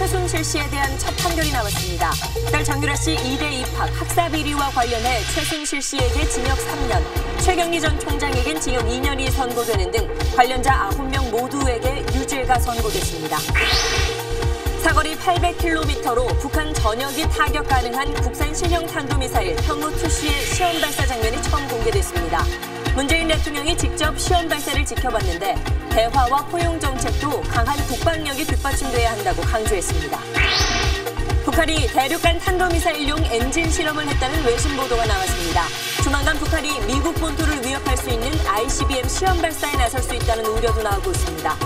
최순실 씨에 대한 첫 판결이 나왔습니다. 딸 정유라 씨 2대 입학 학사 비리와 관련해 최순실 씨에게 징역 3년, 최경희 전 총장에겐 징역 2년이 선고되는 등 관련자 9명 모두에게 유죄가 선고됐습니다. 사거리 800km로 북한 전역이 타격 가능한 국산 신형 탄도미사일 현무2C의 시험 발사 장면이 처음 공개됐습니다. 문재인 대통령이 직접 시험 발사를 지켜봤는데 대화와 포용 정책도 강한 국방력이 뒷받침돼야 한다고 강조했습니다. 북한이 대륙간 탄도미사일용 엔진 실험을 했다는 외신 보도가 나왔습니다. 조만간 북한이 미국 본토를 위협할 수 있는 ICBM 시험 발사에 나설 수 있다는 우려도 나오고 있습니다.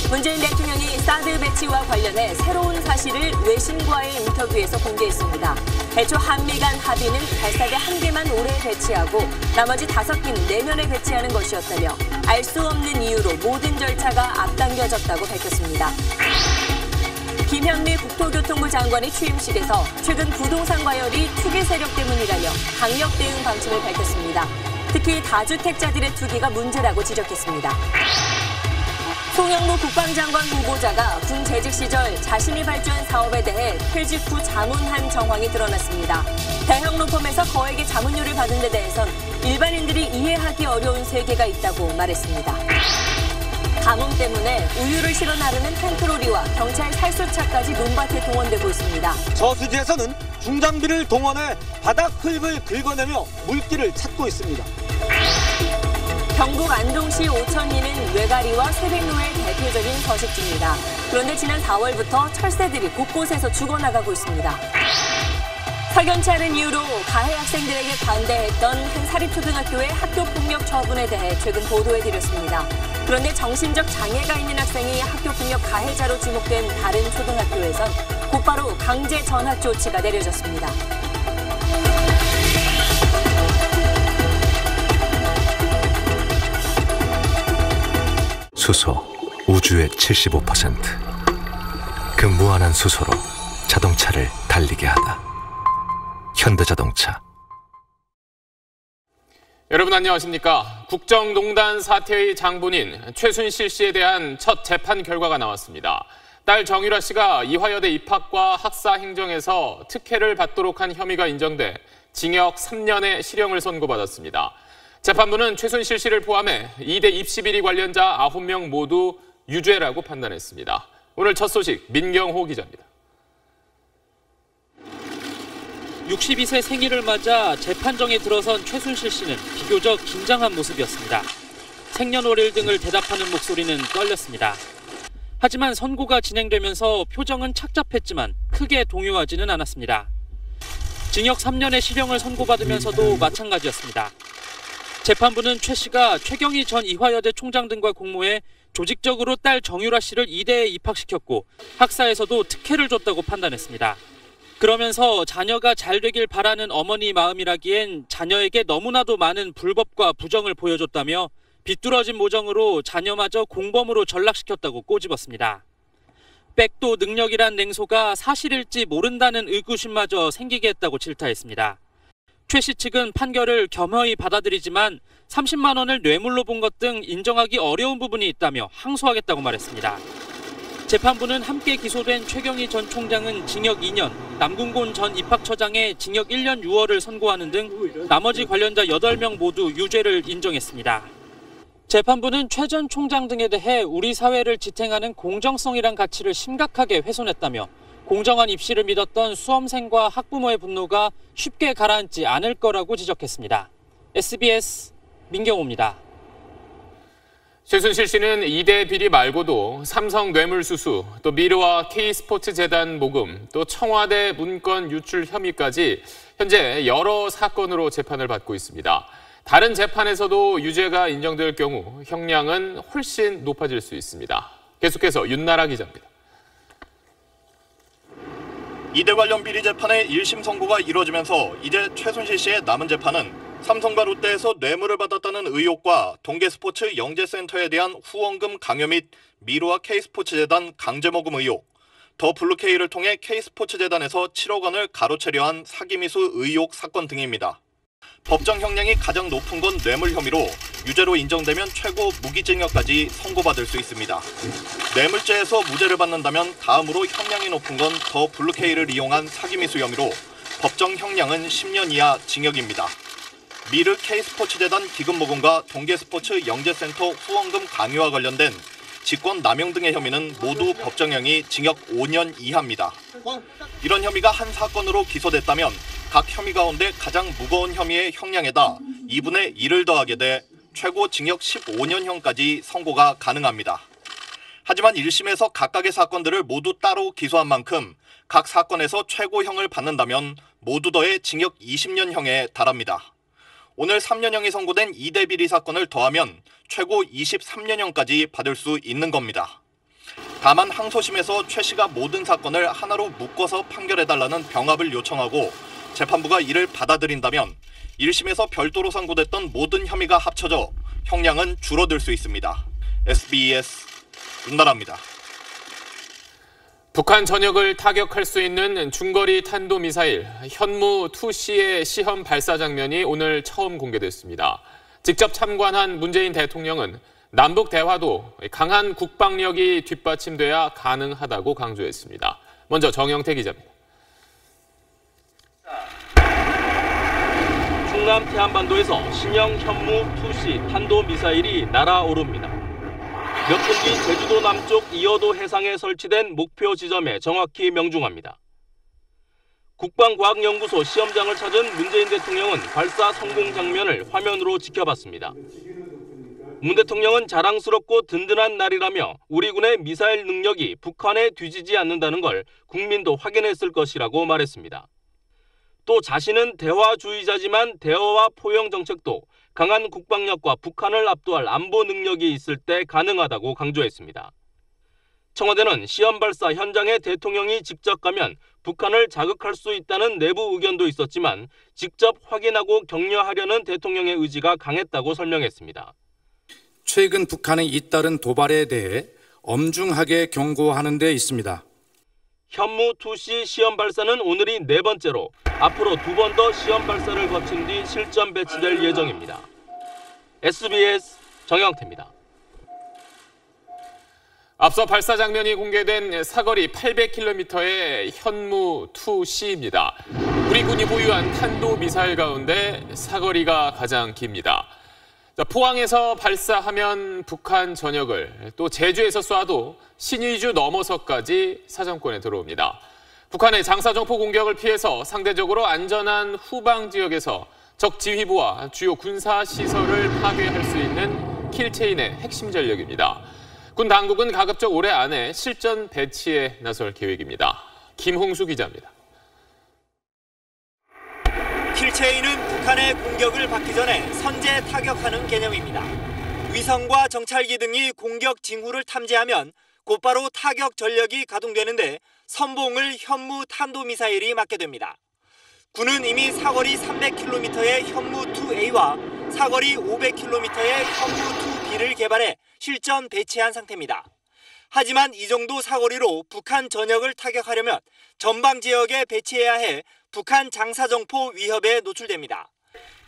문재인 대통령이 사드 배치와 관련해 새로운 사실을 외신과의 인터뷰에서 공개했습니다. 애초 한미 간 합의는 발사대 1개만 올해 배치하고 나머지 5개는 내년에 배치하는 것이었다며 알 수 없는 이유로 모든 절차가 앞당겨졌다고 밝혔습니다. 김현미 국토교통부 장관이 취임식에서 최근 부동산 과열이 투기 세력 때문이라며 강력 대응 방침을 밝혔습니다. 특히 다주택자들의 투기가 문제라고 지적했습니다. 송영무 국방장관 후보자가 군 재직 시절 자신이 발주한 사업에 대해 퇴직 후 자문한 정황이 드러났습니다. 대형 로펌에서 거액의 자문료를 받은 데 대해선 일반인들이 이해하기 어려운 세계가 있다고 말했습니다. 가뭄 때문에 우유를 실어 나르는 탱크로리와 경찰 살수차까지 논밭에 동원되고 있습니다. 저수지에서는 중장비를 동원해 바닥 흙을 긁어내며 물길을 찾고 있습니다. 경북 안동시 오천리는 외가리와 세백로의 대표적인 서식지입니다. 그런데 지난 4월부터 철새들이 곳곳에서 죽어나가고 있습니다. 석연치 않은 이유로 가해 학생들에게 관대했던 한 사립초등학교의 학교폭력 처분에 대해 최근 보도해드렸습니다. 그런데 정신적 장애가 있는 학생이 학교폭력 가해자로 지목된 다른 초등학교에선 곧바로 강제 전학 조치가 내려졌습니다. 수소, 우주의 75%. 그 무한한 수소로 자동차를 달리게 하다. 현대자동차. 여러분 안녕하십니까? 국정농단 사태의 장본인 최순실 씨에 대한 첫 재판 결과가 나왔습니다. 딸 정유라 씨가 이화여대 입학과 학사 행정에서 특혜를 받도록 한 혐의가 인정돼 징역 3년의 실형을 선고받았습니다. 재판부는 최순실 씨를 포함해 2대 입시 비리 관련자 9명 모두 유죄라고 판단했습니다. 오늘 첫 소식 민경호 기자입니다. 62세 생일을 맞아 재판정에 들어선 최순실 씨는 비교적 긴장한 모습이었습니다. 생년월일 등을 대답하는 목소리는 떨렸습니다. 하지만 선고가 진행되면서 표정은 착잡했지만 크게 동요하지는 않았습니다. 징역 3년의 실형을 선고받으면서도 마찬가지였습니다. 재판부는 최 씨가 최경희 전 이화여대 총장 등과 공모해 조직적으로 딸 정유라 씨를 2대에 입학시켰고 학사에서도 특혜를 줬다고 판단했습니다. 그러면서 자녀가 잘 되길 바라는 어머니 마음이라기엔 자녀에게 너무나도 많은 불법과 부정을 보여줬다며 비뚤어진 모정으로 자녀마저 공범으로 전락시켰다고 꼬집었습니다. 백도 능력이란 냉소가 사실일지 모른다는 의구심마저 생기게 했다고 질타했습니다. 최 씨 측은 판결을 겸허히 받아들이지만 30만 원을 뇌물로 본 것 등 인정하기 어려운 부분이 있다며 항소하겠다고 말했습니다. 재판부는 함께 기소된 최경희 전 총장은 징역 2년, 남궁곤 전 입학처장에 징역 1년 6월을 선고하는 등 나머지 관련자 8명 모두 유죄를 인정했습니다. 재판부는 최 전 총장 등에 대해 우리 사회를 지탱하는 공정성이란 가치를 심각하게 훼손했다며 공정한 입시를 믿었던 수험생과 학부모의 분노가 쉽게 가라앉지 않을 거라고 지적했습니다. SBS 민경호입니다. 최순실 씨는 2대 비리 말고도 삼성 뇌물수수, 또 미르와 K스포츠재단 모금, 또 청와대 문건 유출 혐의까지 현재 여러 사건으로 재판을 받고 있습니다. 다른 재판에서도 유죄가 인정될 경우 형량은 훨씬 높아질 수 있습니다. 계속해서 윤나라 기자입니다. 2대 관련 비리 재판의 1심 선고가 이뤄지면서 이제 최순실 씨의 남은 재판은 삼성과 롯데에서 뇌물을 받았다는 의혹과 동계스포츠 영재센터에 대한 후원금 강요 및 미르와 K스포츠재단 강제모금 의혹, 더 블루K를 통해 K스포츠재단에서 7억 원을 가로채려 한 사기미수 의혹 사건 등입니다. 법정 형량이 가장 높은 건 뇌물 혐의로 유죄로 인정되면 최고 무기징역까지 선고받을 수 있습니다. 뇌물죄에서 무죄를 받는다면 다음으로 형량이 높은 건 더 블루케이를 이용한 사기미수 혐의로 법정 형량은 10년 이하 징역입니다. 미르 K스포츠재단 기금모금과 동계스포츠 영재센터 후원금 강요와 관련된 직권 남용 등의 혐의는 모두 법정형이 징역 5년 이하입니다. 이런 혐의가 한 사건으로 기소됐다면 각 혐의 가운데 가장 무거운 혐의의 형량에다 2분의 1을 더하게 돼 최고 징역 15년형까지 선고가 가능합니다. 하지만 1심에서 각각의 사건들을 모두 따로 기소한 만큼 각 사건에서 최고형을 받는다면 모두 더해 징역 20년형에 달합니다. 오늘 3년형이 선고된 이대 비리 사건을 더하면 최고 23년형까지 받을 수 있는 겁니다. 다만 항소심에서 최 씨가 모든 사건을 하나로 묶어서 판결해달라는 병합을 요청하고 재판부가 이를 받아들인다면 1심에서 별도로 선고됐던 모든 혐의가 합쳐져 형량은 줄어들 수 있습니다. SBS 윤나라입니다. 북한 전역을 타격할 수 있는 중거리 탄도미사일 현무-2C의 시험 발사 장면이 오늘 처음 공개됐습니다. 직접 참관한 문재인 대통령은 남북 대화도 강한 국방력이 뒷받침돼야 가능하다고 강조했습니다. 먼저 정영태 기자입니다. 충남 태안반도에서 신형 현무-2C 탄도미사일이 날아오릅니다. 몇 분 뒤 제주도 남쪽 이어도 해상에 설치된 목표 지점에 정확히 명중합니다. 국방과학연구소 시험장을 찾은 문재인 대통령은 발사 성공 장면을 화면으로 지켜봤습니다. 문 대통령은 자랑스럽고 든든한 날이라며 우리 군의 미사일 능력이 북한에 뒤지지 않는다는 걸 국민도 확인했을 것이라고 말했습니다. 또 자신은 대화주의자지만 대화와 포용 정책도 강한 국방력과 북한을 압도할 안보 능력이 있을 때 가능하다고 강조했습니다. 청와대는 시험 발사 현장에 대통령이 직접 가면 북한을 자극할 수 있다는 내부 의견도 있었지만 직접 확인하고 격려하려는 대통령의 의지가 강했다고 설명했습니다. 최근 북한의 잇따른 도발에 대해 엄중하게 경고하는 데 있습니다. 현무-2C 시험 발사는 오늘이 4번째로 앞으로 2번 더 시험 발사를 거친 뒤 실전 배치될 예정입니다. SBS 정영태입니다. 앞서 발사 장면이 공개된 사거리 800km의 현무-2C입니다. 우리 군이 보유한 탄도미사일 가운데 사거리가 가장 깁니다. 포항에서 발사하면 북한 전역을, 또 제주에서 쏴도 신의주 넘어서까지 사정권에 들어옵니다. 북한의 장사정포 공격을 피해서 상대적으로 안전한 후방 지역에서 적 지휘부와 주요 군사시설을 파괴할 수 있는 킬체인의 핵심 전력입니다. 군 당국은 가급적 올해 안에 실전 배치에 나설 계획입니다. 김홍수 기자입니다. 킬체인은 북한의 공격을 받기 전에 선제 타격하는 개념입니다. 위성과 정찰기 등이 공격 징후를 탐지하면 곧바로 타격 전력이 가동되는데 선봉을 현무 탄도미사일이 맡게 됩니다. 군은 이미 사거리 300km의 현무-2A와 사거리 500km의 현무-2B를 개발해 실전 배치한 상태입니다. 하지만 이 정도 사거리로 북한 전역을 타격하려면 전방 지역에 배치해야 해 북한 장사정포 위협에 노출됩니다.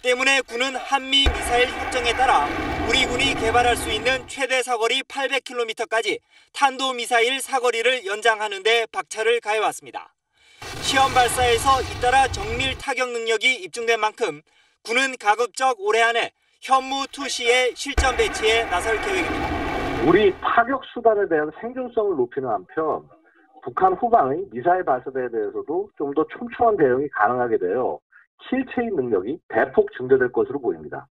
때문에 군은 한미 미사일 협정에 따라 우리 군이 개발할 수 있는 최대 사거리 800km까지 탄도미사일 사거리를 연장하는 데 박차를 가해왔습니다. 시험 발사에서 잇따라 정밀 타격 능력이 입증된 만큼 군은 가급적 올해 안에 현무-2C의 실전 배치에 나설 계획입니다. 우리 타격 수단에 대한 생존성을 높이는 한편 북한 후방의 미사일 발사대에 대해서도 좀 더 촘촘한 대응이 가능하게 되어 킬체인 능력이 대폭 증대될 것으로 보입니다.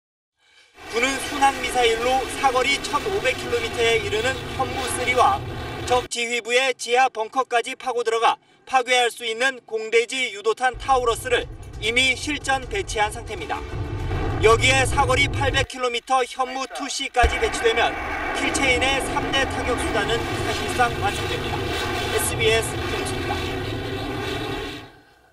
군은 순항미사일로 사거리 1,500km에 이르는 현무-3와 적 지휘부의 지하 벙커까지 파고 들어가 파괴할 수 있는 공대지 유도탄 타우러스를 이미 실전 배치한 상태입니다. 여기에 사거리 800km 현무-2C까지 배치되면 킬체인의 3대 타격 수단은 사실상 완성됩니다. SBS 김수입니다.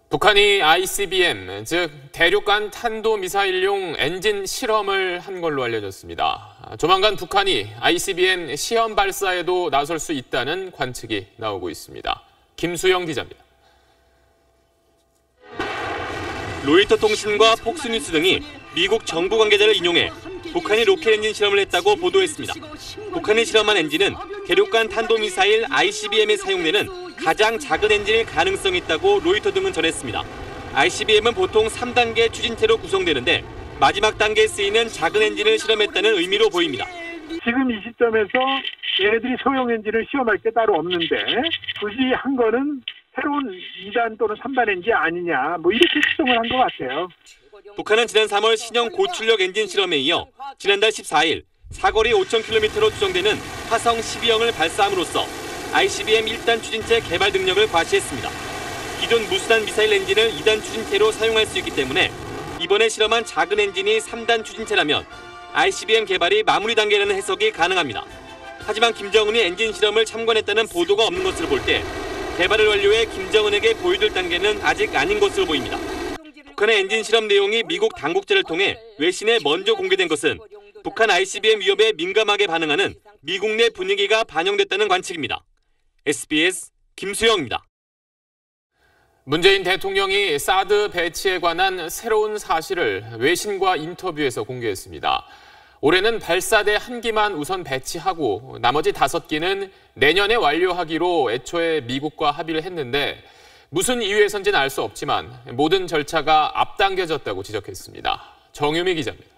북한이 ICBM, 즉 대륙간 탄도미사일용 엔진 실험을 한 걸로 알려졌습니다. 조만간 북한이 ICBM 시험 발사에도 나설 수 있다는 관측이 나오고 있습니다. 김수영 기자입니다. 로이터 통신과 폭스뉴스 등이 미국 정부 관계자를 인용해 북한이 로켓 엔진 실험을 했다고 보도했습니다. 북한이 실험한 엔진은 대륙간 탄도미사일 ICBM에 사용되는 가장 작은 엔진일 가능성이 있다고 로이터 등은 전했습니다. ICBM은 보통 3단계 추진체로 구성되는데 마지막 단계에 쓰이는 작은 엔진을 실험했다는 의미로 보입니다. 지금 이 시점에서 얘네들이 소형 엔진을 시험할 게 따로 없는데 굳이 한 거는 새로운 2단 또는 3단 엔진 아니냐 이렇게 추정을 한 것 같아요. 북한은 지난 3월 신형 고출력 엔진 실험에 이어 지난달 14일 사거리 5,000km로 추정되는 화성 12형을 발사함으로써 ICBM 1단 추진체 개발 능력을 과시했습니다. 기존 무수단 미사일 엔진을 2단 추진체로 사용할 수 있기 때문에 이번에 실험한 작은 엔진이 3단 추진체라면 ICBM 개발이 마무리 단계라는 해석이 가능합니다. 하지만 김정은이 엔진 실험을 참관했다는 보도가 없는 것으로 볼 때 개발을 완료해 김정은에게 보여줄 단계는 아직 아닌 것으로 보입니다. 북한의 엔진 실험 내용이 미국 당국자를 통해 외신에 먼저 공개된 것은 북한 ICBM 위협에 민감하게 반응하는 미국 내 분위기가 반영됐다는 관측입니다. SBS 김수영입니다. 문재인 대통령이 사드 배치에 관한 새로운 사실을 외신과 인터뷰에서 공개했습니다. 올해는 발사대 1기만 우선 배치하고 나머지 5기는 내년에 완료하기로 애초에 미국과 합의를 했는데 무슨 이유에선지는 알 수 없지만 모든 절차가 앞당겨졌다고 지적했습니다. 정유미 기자입니다.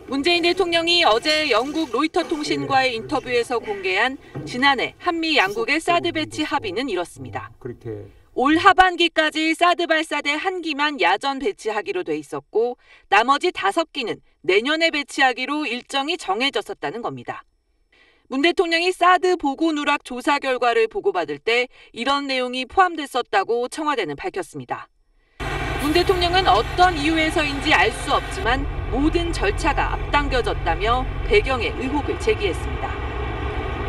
문재인 대통령이 어제 영국 로이터 통신과의 인터뷰에서 공개한 지난해 한미 양국의 사드 배치 합의는 이렇습니다. 올 하반기까지 사드 발사대 1기만 야전 배치하기로 돼 있었고 나머지 5기는 내년에 배치하기로 일정이 정해졌었다는 겁니다. 문 대통령이 사드 보고 누락 조사 결과를 보고받을 때 이런 내용이 포함됐었다고 청와대는 밝혔습니다. 문 대통령은 어떤 이유에서인지 알 수 없지만 모든 절차가 앞당겨졌다며 배경에 의혹을 제기했습니다.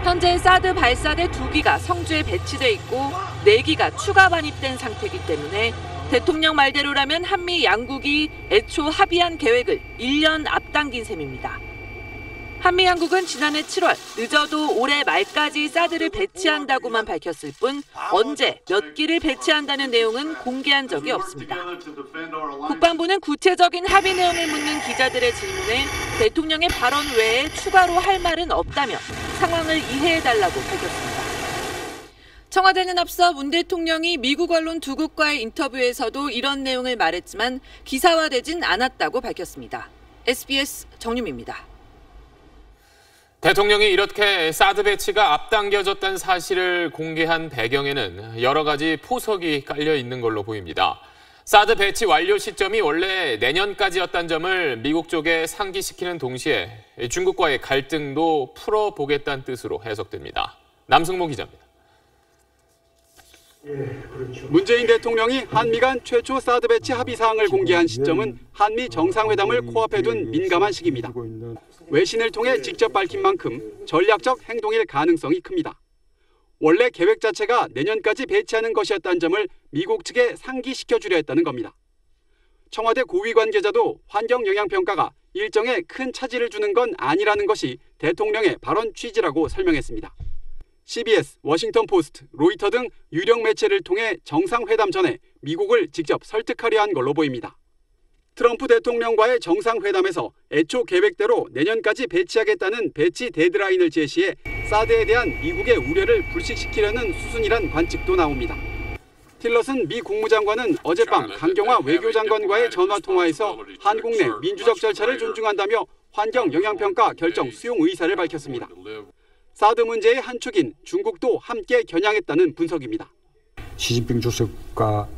현재 사드 발사대 2기가 성주에 배치돼 있고 4기가 추가 반입된 상태이기 때문에 대통령 말대로라면 한미 양국이 애초 합의한 계획을 1년 앞당긴 셈입니다. 한미 양국은 지난해 7월 늦어도 올해 말까지 사드를 배치한다고만 밝혔을 뿐 언제 몇 기를 배치한다는 내용은 공개한 적이 없습니다. 국방부는 구체적인 합의 내용을 묻는 기자들의 질문에 대통령의 발언 외에 추가로 할 말은 없다며 상황을 이해해달라고 밝혔습니다. 청와대는 앞서 문 대통령이 미국 언론 2국과의 인터뷰에서도 이런 내용을 말했지만 기사화되진 않았다고 밝혔습니다. SBS 정유미입니다. 대통령이 이렇게 사드 배치가 앞당겨졌다는 사실을 공개한 배경에는 여러 가지 포석이 깔려 있는 걸로 보입니다. 사드 배치 완료 시점이 원래 내년까지였다는 점을 미국 쪽에 상기시키는 동시에 중국과의 갈등도 풀어보겠다는 뜻으로 해석됩니다. 남승모 기자입니다. 문재인 대통령이 한미 간 최초 사드 배치 합의 사항을 공개한 시점은 한미 정상회담을 코앞에 둔 민감한 시기입니다. 외신을 통해 직접 밝힌 만큼 전략적 행동일 가능성이 큽니다. 원래 계획 자체가 내년까지 배치하는 것이었다는 점을 미국 측에 상기시켜주려 했다는 겁니다. 청와대 고위 관계자도 환경 영향 평가가 일정에 큰 차질을 주는 건 아니라는 것이 대통령의 발언 취지라고 설명했습니다. CBS, 워싱턴 포스트, 로이터 등 유력 매체를 통해 정상회담 전에 미국을 직접 설득하려 한 걸로 보입니다. 트럼프 대통령과의 정상회담에서 애초 계획대로 내년까지 배치하겠다는 배치 데드라인을 제시해 사드에 대한 미국의 우려를 불식시키려는 수순이란 관측도 나옵니다. 틸러슨 미 국무장관은 어젯밤 강경화 외교장관과의 전화통화에서 한국 내 민주적 절차를 존중한다며 환경 영향평가 결정 수용 의사를 밝혔습니다. 사드 문제의 한 축인 중국도 함께 겨냥했다는 분석입니다. 시진핑 주석과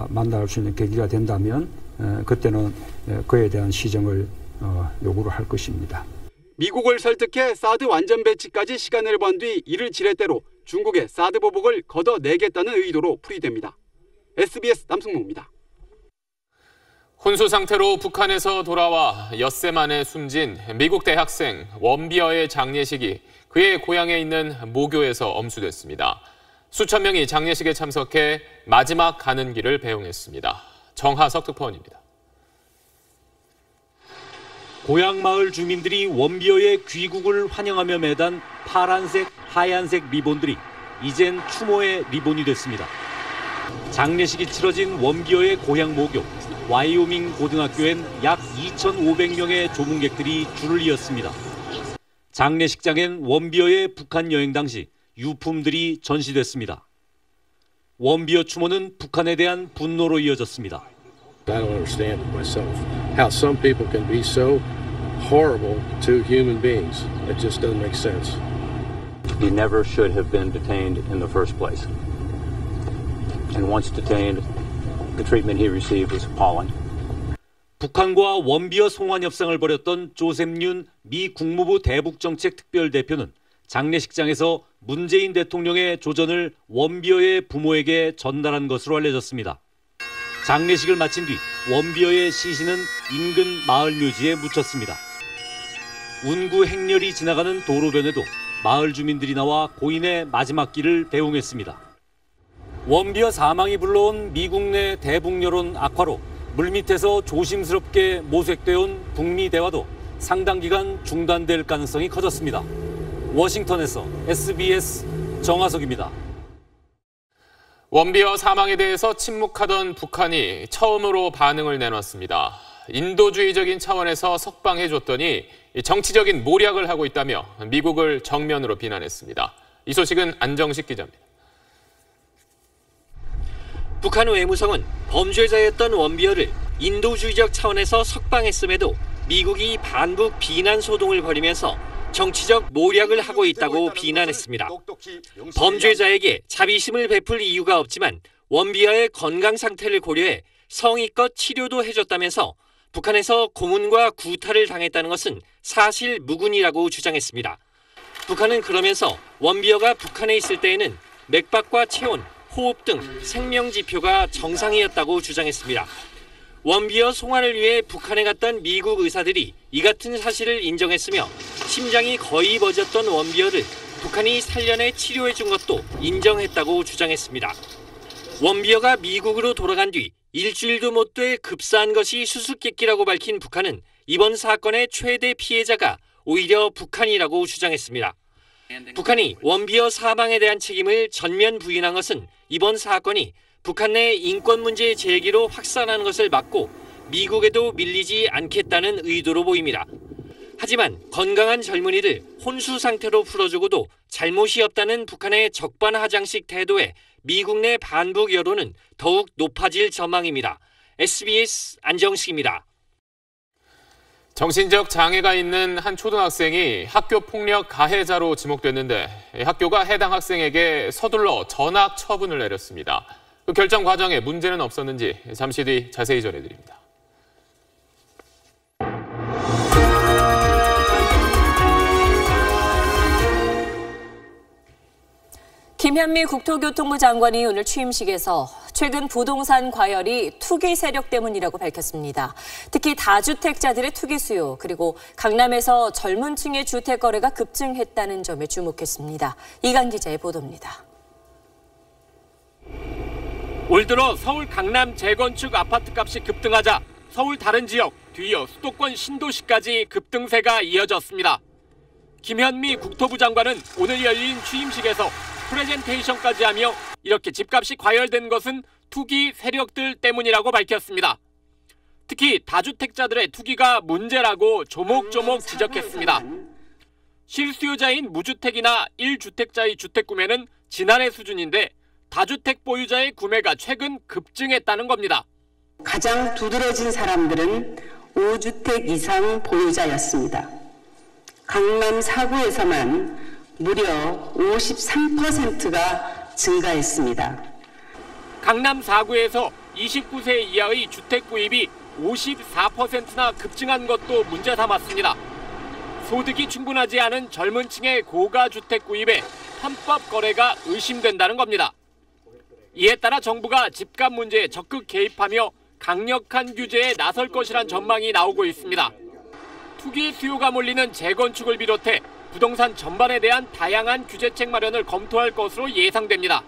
만날 수 있는 계기가 된다면 그때는 그에 대한 시정을 요구를 할 것입니다. 미국을 설득해 사드 완전 배치까지 시간을 번 뒤 이를 지렛대로 중국의 사드 보복을 걷어내겠다는 의도로 풀이됩니다. SBS 남승모입니다. 혼수 상태로 북한에서 돌아와 엿새 만에 숨진 미국 대학생 원비어의 장례식이 그의 고향에 있는 모교에서 엄수됐습니다. 수천 명이 장례식에 참석해 마지막 가는 길을 배웅했습니다. 정하석 특파원입니다. 고향 마을 주민들이 원비어의 귀국을 환영하며 매단 파란색, 하얀색 리본들이 이젠 추모의 리본이 됐습니다. 장례식이 치러진 원비어의 고향 모교 와이오밍 고등학교엔 약 2,500명의 조문객들이 줄을 이었습니다. 장례식장엔 원비어의 북한 여행 당시 유품들이 전시됐습니다. 원비어 추모는 북한에 대한 분노로 이어졌습니다. I don't understand it myself. How some people can be so horrible to human beings. It just doesn't make sense. He never should have been detained in the first place. And once detained, the treatment he received was appalling. 북한과 원비어 송환 협상을 벌였던 조셉 윤 미 국무부 대북정책특별대표는 장례식장에서 문재인 대통령의 조전을 원비어의 부모에게 전달한 것으로 알려졌습니다. 장례식을 마친 뒤 원비어의 시신은 인근 마을 묘지에 묻혔습니다. 운구 행렬이 지나가는 도로변에도 마을 주민들이 나와 고인의 마지막 길을 배웅했습니다. 원비어 사망이 불러온 미국 내 대북 여론 악화로 물밑에서 조심스럽게 모색되어 온 북미 대화도 상당 기간 중단될 가능성이 커졌습니다. 워싱턴에서 SBS 정하석입니다. 원비어 사망에 대해서 침묵하던 북한이 처음으로 반응을 내놨습니다. 인도주의적인 차원에서 석방해줬더니 정치적인 모략을 하고 있다며 미국을 정면으로 비난했습니다. 이 소식은 안정식 기자입니다. 북한 외무성은 범죄자였던 원비어를 인도주의적 차원에서 석방했음에도 미국이 반북 비난 소동을 벌이면서 정치적 모략을 하고 있다고 비난했습니다. 범죄자에게 자비심을 베풀 이유가 없지만 원비어의 건강 상태를 고려해 성의껏 치료도 해줬다면서 북한에서 고문과 구타를 당했다는 것은 사실 무근이라고 주장했습니다. 북한은 그러면서 원비어가 북한에 있을 때에는 맥박과 체온, 호흡 등 생명 지표가 정상이었다고 주장했습니다. 원비어 송환을 위해 북한에 갔던 미국 의사들이 이 같은 사실을 인정했으며 심장이 거의 멎었던 원비어를 북한이 살려내 치료해 준 것도 인정했다고 주장했습니다. 원비어가 미국으로 돌아간 뒤 일주일도 못 돼 급사한 것이 수수께끼라고 밝힌 북한은 이번 사건의 최대 피해자가 오히려 북한이라고 주장했습니다. 북한이 원비어 사망에 대한 책임을 전면 부인한 것은 이번 사건이 북한 내 인권 문제 제기로 확산하는 것을 막고 미국에도 밀리지 않겠다는 의도로 보입니다. 하지만 건강한 젊은이를 혼수 상태로 풀어주고도 잘못이 없다는 북한의 적반하장식 태도에 미국 내 반북 여론은 더욱 높아질 전망입니다. SBS 안정식입니다. 정신적 장애가 있는 한 초등학생이 학교 폭력 가해자로 지목됐는데 학교가 해당 학생에게 서둘러 전학 처분을 내렸습니다. 그 결정 과정에 문제는 없었는지 잠시 뒤 자세히 전해드립니다. 김현미 국토교통부 장관이 오늘 취임식에서 최근 부동산 과열이 투기 세력 때문이라고 밝혔습니다. 특히 다주택자들의 투기 수요 그리고 강남에서 젊은 층의 주택 거래가 급증했다는 점에 주목했습니다. 이강 기자의 보도입니다. 올 들어 서울 강남 재건축 아파트값이 급등하자 서울 다른 지역 뒤이어 수도권 신도시까지 급등세가 이어졌습니다. 김현미 국토부 장관은 오늘 열린 취임식에서 프레젠테이션까지 하며 이렇게 집값이 과열된 것은 투기 세력들 때문이라고 밝혔습니다. 특히 다주택자들의 투기가 문제라고 조목조목 지적했습니다. 실수요자인 무주택이나 1주택자의 주택 구매는 지난해 수준인데 다주택 보유자의 구매가 최근 급증했다는 겁니다. 가장 두드러진 사람들은 5주택 이상 보유자였습니다. 강남 4구에서만 무려 53%가 증가했습니다. 강남 4구에서 29세 이하의 주택 구입이 54%나 급증한 것도 문제 삼았습니다. 소득이 충분하지 않은 젊은 층의 고가 주택 구입에 편법 거래가 의심된다는 겁니다. 이에 따라 정부가 집값 문제에 적극 개입하며 강력한 규제에 나설 것이란 전망이 나오고 있습니다. 투기 수요가 몰리는 재건축을 비롯해 부동산 전반에 대한 다양한 규제책 마련을 검토할 것으로 예상됩니다.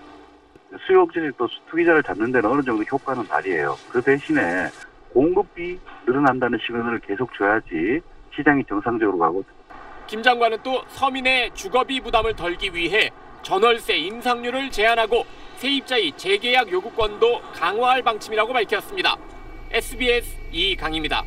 수요 억제는 또 투기자를 잡는 데는 어느 정도 효과는 발휘해요. 그 대신에 공급이 늘어난다는 시그널을 계속 줘야지 시장이 정상적으로 가거든요. 김 장관은 또 서민의 주거비 부담을 덜기 위해 전월세 인상률을 제한하고 세입자의 재계약 요구권도 강화할 방침이라고 밝혔습니다. SBS 이강입니다.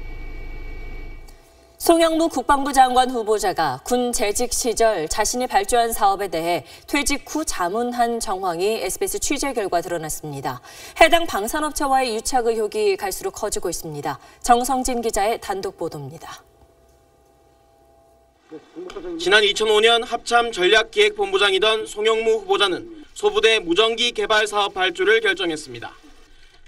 송영무 국방부 장관 후보자가 군 재직 시절 자신이 발주한 사업에 대해 퇴직 후 자문한 정황이 SBS 취재 결과 드러났습니다. 해당 방산업체와의 유착 의혹이 갈수록 커지고 있습니다. 정성진 기자의 단독 보도입니다. 지난 2005년 합참 전략기획본부장이던 송영무 후보자는 소부대 무전기 개발 사업 발주를 결정했습니다.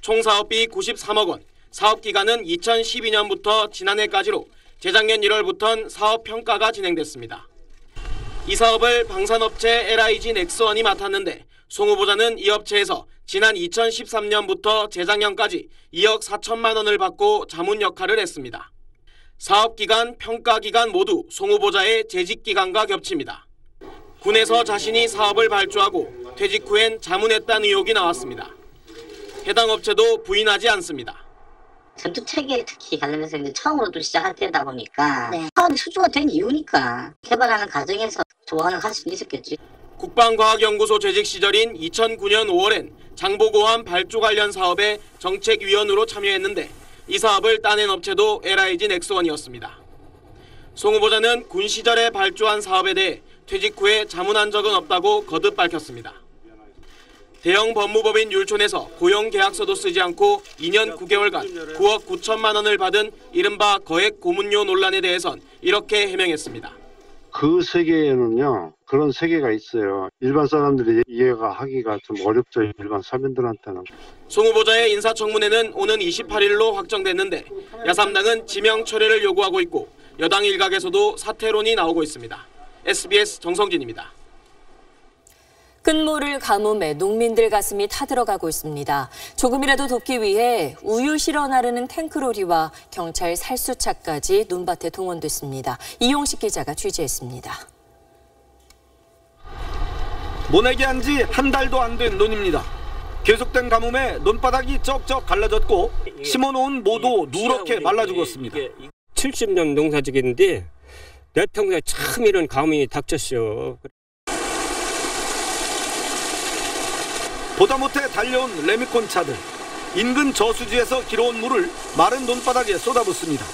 총 사업비 93억 원, 사업 기간은 2012년부터 지난해까지로 재작년 1월부터는 사업 평가가 진행됐습니다. 이 사업을 방산업체 LIG 넥스원이 맡았는데 송 후보자는 이 업체에서 지난 2013년부터 재작년까지 2억 4천만 원을 받고 자문 역할을 했습니다. 사업 기간, 평가 기간 모두 송 후보자의 재직 기간과 겹칩니다. 군에서 자신이 사업을 발주하고 퇴직 후엔 자문했다는 의혹이 나왔습니다. 해당 업체도 부인하지 않습니다. 전투체계 특히 관련해서 처음으로 또 시작할 때다 보니까 사업이 수주가 된 이유니까 개발하는 과정에서 조언을 할 수 있었겠지. 국방과학연구소 재직 시절인 2009년 5월엔 장보고함 발주 관련 사업에 정책위원으로 참여했는데 이 사업을 따낸 업체도 LIG 넥스원이었습니다. 송 후보자는 군 시절에 발주한 사업에 대해 퇴직 후에 자문한 적은 없다고 거듭 밝혔습니다. 대형 법무법인 율촌에서 고용계약서도 쓰지 않고 2년 9개월간 9억 9천만 원을 받은 이른바 거액 고문료 논란에 대해선 이렇게 해명했습니다. 그 세계에는요, 그런 세계가 있어요. 일반 사람들이 이해가 하기가 좀 어렵죠, 일반 서민들한테는. 송 후보자의 인사청문회는 오는 28일로 확정됐는데 야3당은 지명 철회를 요구하고 있고 여당 일각에서도 사퇴론이 나오고 있습니다. SBS 정성진입니다. 끝물을 가뭄에 농민들 가슴이 타들어가고 있습니다. 조금이라도 돕기 위해 우유 실어 나르는 탱크로리와 경찰 살수차까지 논밭에 동원됐습니다. 이용식 기자가 취재했습니다. 모내기 한 지 한 달도 안 된 논입니다. 계속된 가뭄에 논바닥이 쩍쩍 갈라졌고 심어놓은 모도 누렇게 말라 죽었습니다. 70년 농사지기인데 내 평소에 참 이런 가뭄이 닥쳤어. 보다 못해 달려온 레미콘 차들. 인근 저수지에서 길어온 물을 마른 논바닥에 쏟아붓습니다.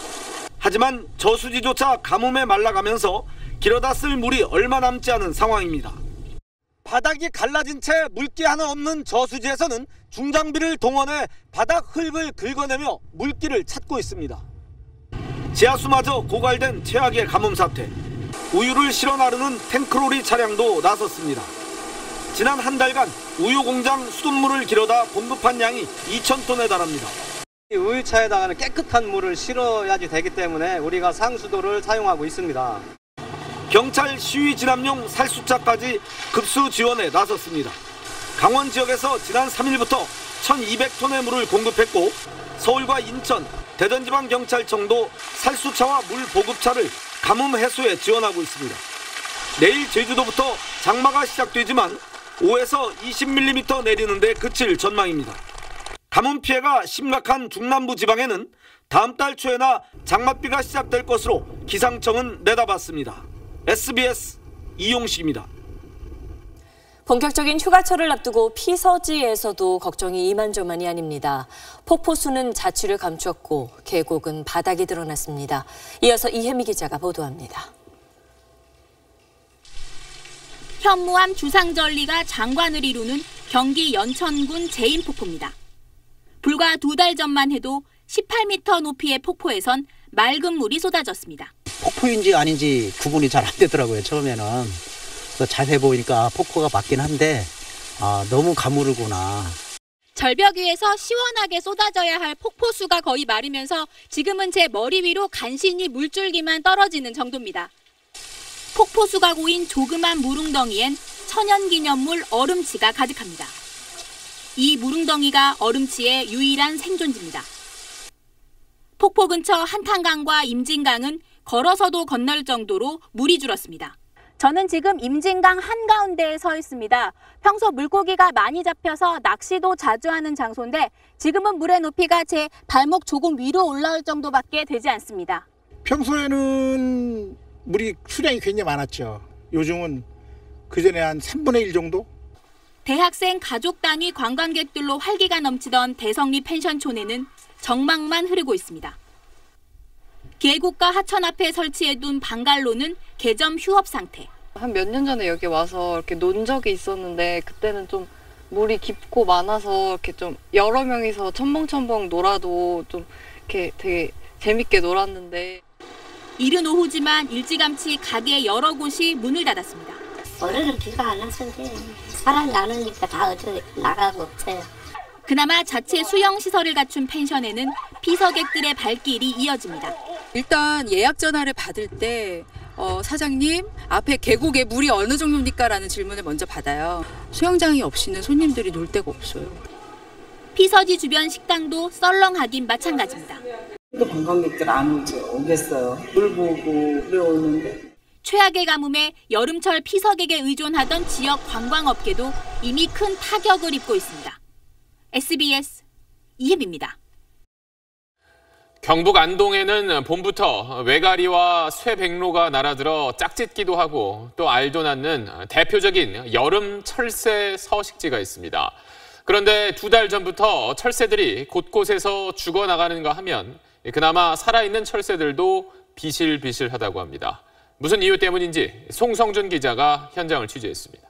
하지만 저수지조차 가뭄에 말라가면서 길어다 쓸 물이 얼마 남지 않은 상황입니다. 바닥이 갈라진 채 물기 하나 없는 저수지에서는 중장비를 동원해 바닥 흙을 긁어내며 물기를 찾고 있습니다. 지하수마저 고갈된 최악의 가뭄 사태. 우유를 실어 나르는 탱크로리 차량도 나섰습니다. 지난 한 달간 우유 공장 수돗물을 길어다 공급한 양이 2,000톤에 달합니다. 우유차에다가는 깨끗한 물을 실어야지 되기 때문에 우리가 상수도를 사용하고 있습니다. 경찰 시위 진압용 살수차까지 급수 지원에 나섰습니다. 강원 지역에서 지난 3일부터 1,200톤의 물을 공급했고 서울과 인천, 대전지방경찰청도 살수차와 물 보급차를 가뭄 해소에 지원하고 있습니다. 내일 제주도부터 장마가 시작되지만 5에서 20mm 내리는데 그칠 전망입니다. 가뭄 피해가 심각한 중남부 지방에는 다음 달 초에나 장맛비가 시작될 것으로 기상청은 내다봤습니다. SBS 이용식입니다. 본격적인 휴가철을 앞두고 피서지에서도 걱정이 이만저만이 아닙니다. 폭포수는 자취를 감췄고 계곡은 바닥이 드러났습니다. 이어서 이혜미 기자가 보도합니다. 현무암 주상절리가 장관을 이루는 경기 연천군 제인폭포입니다. 불과 2달 전만 해도 18m 높이의 폭포에선 맑은 물이 쏟아졌습니다. 폭포인지 아닌지 구분이 잘 안 되더라고요, 처음에는. 자세히 보니까 폭포가 맞긴 한데 너무 가무르구나. 절벽 위에서 시원하게 쏟아져야 할 폭포수가 거의 마르면서 지금은 제 머리 위로 간신히 물줄기만 떨어지는 정도입니다. 폭포수가 고인 조그만 물웅덩이엔 천연기념물 얼음치가 가득합니다. 이 물웅덩이가 얼음치의 유일한 생존지입니다. 폭포 근처 한탄강과 임진강은 걸어서도 건널 정도로 물이 줄었습니다. 저는 지금 임진강 한가운데에 서 있습니다. 평소 물고기가 많이 잡혀서 낚시도 자주 하는 장소인데 지금은 물의 높이가 제 발목 조금 위로 올라올 정도밖에 되지 않습니다. 평소에는 물이 수량이 굉장히 많았죠. 요즘은 그전에 한 3분의 1 정도? 대학생 가족 단위 관광객들로 활기가 넘치던 대성리 펜션촌에는 정막만 흐르고 있습니다. 계곡과 하천 앞에 설치해둔 방갈로는 개점 휴업 상태. 한 몇 년 전에 여기 와서 이렇게 논 적이 있었는데 그때는 좀 물이 깊고 많아서 이렇게 좀 여러 명이서 첨벙첨벙 놀아도 좀 이렇게 되게 재밌게 놀았는데 이른 오후지만 일찌감치 가게 여러 곳이 문을 닫았습니다. 올해는 비가 안 와서 그래. 사람이 안 오니까 다 어디 나가고 없어요. 그나마 자체 수영시설을 갖춘 펜션에는 피서객들의 발길이 이어집니다. 일단 예약 전화를 받을 때 사장님, 앞에 계곡에 물이 어느 정도입니까? 라는 질문을 먼저 받아요. 수영장이 없이는 손님들이 놀 데가 없어요. 피서지 주변 식당도 썰렁하긴 마찬가지입니다. 또 관광객들 안 오겠어요. 물 보고 그래 오는데. 최악의 가뭄에 여름철 피서객에 의존하던 지역 관광업계도 이미 큰 타격을 입고 있습니다. SBS 이혜비입니다. 경북 안동에는 봄부터 외가리와 쇠백로가 날아들어 짝짓기도 하고 또 알도 낳는 대표적인 여름 철새 서식지가 있습니다. 그런데 2달 전부터 철새들이 곳곳에서 죽어나가는가 하면 그나마 살아있는 철새들도 비실비실하다고 합니다. 무슨 이유 때문인지 송성준 기자가 현장을 취재했습니다.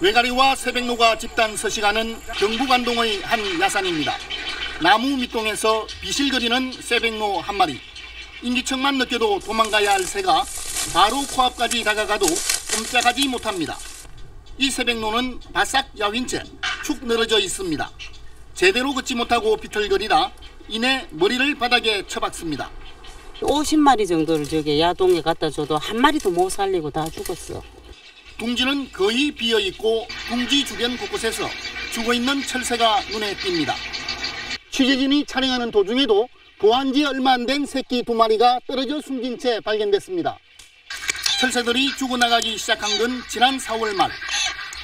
외가리와 쇠백로가 집단 서식하는 경북 안동의 한 야산입니다. 나무 밑동에서 비실거리는 쇠백로 한 마리. 인기척만 느껴도 도망가야 할 새가 바로 코앞까지 다가가도 꼼짝하지 못합니다. 이 쇠백로는 바싹 야윈 채 축 늘어져 있습니다. 제대로 걷지 못하고 비틀거리다 이내 머리를 바닥에 쳐박습니다. 50마리 정도를 저기 야동에 갖다 줘도 한 마리도 못 살리고 다 죽었어. 둥지는 거의 비어있고 둥지 주변 곳곳에서 죽어있는 철새가 눈에 띕니다. 취재진이 촬영하는 도중에도 보한 지 얼마 안 된 새끼 2마리가 떨어져 숨진 채 발견됐습니다. 철새들이 죽어나가기 시작한 건 지난 4월 말.